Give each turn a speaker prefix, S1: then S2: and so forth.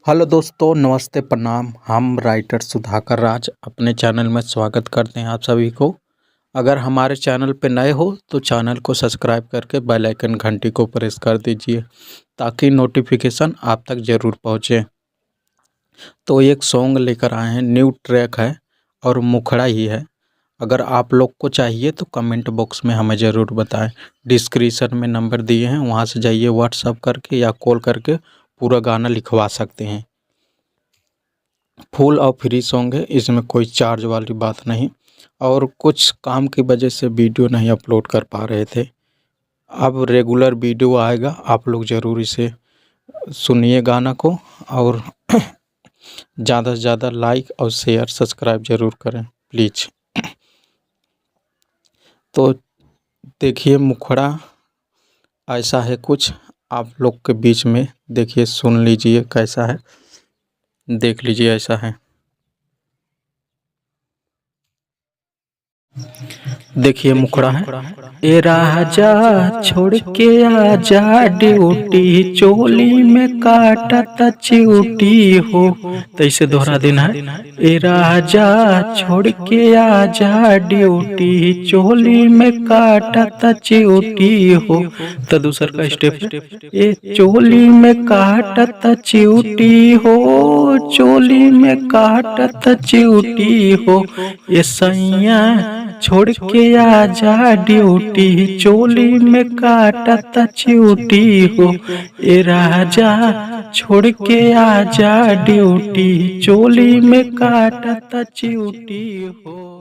S1: Hello दोस्तों, नमस्ते, प्रणाम। हम राइटर सुधाकर राज अपने चैनल में स्वागत करते हैं आप सभी को। अगर हमारे चैनल पे नए हो तो चैनल को सब्सक्राइब करके बेल आइकन घंटी को प्रेस कर दीजिए ताकि नोटिफिकेशन आप तक ज़रूर पहुँचे। तो एक सॉन्ग लेकर आए हैं, न्यू ट्रैक है और मुखड़ा ही है। अगर आप लोग को चाहिए तो कमेंट बॉक्स में हमें ज़रूर बताएं। डिस्क्रिप्शन में नंबर दिए हैं, वहाँ से जाइए, व्हाट्सअप करके या कॉल करके पूरा गाना लिखवा सकते हैं। फुल और फ्री सॉन्ग है, इसमें कोई चार्ज वाली बात नहीं। और कुछ काम की वजह से वीडियो नहीं अपलोड कर पा रहे थे। अब रेगुलर वीडियो आएगा, आप लोग ज़रूर इसे सुनिए गाना को और ज़्यादा से ज़्यादा लाइक और शेयर सब्सक्राइब ज़रूर करें प्लीज़। तो देखिए, मुखड़ा ऐसा है कुछ, आप लोग के बीच में देखिए, सुन लीजिए कैसा है, देख लीजिए ऐसा है। देखिए मुखड़ा है। ए राजा छोड़ के आजा ड्यूटी, चोली में काटा चिऊटी हो। तो इसे दोहरा देना है। ए राजा छोड़ के आजा ड्यूटी, चोली में काटा चिऊटी हो। तो दूसर का स्टेप है, ए चोली में काटा चिऊटी हो, चोली में काटा चिऊटी हो। ए सैया छोड़ के आजा ड्यूटी, चोली में काटा चिऊटी हो। ए राजा छोड़ के आजा ड्यूटी, चोली में काटा चिऊटी हो।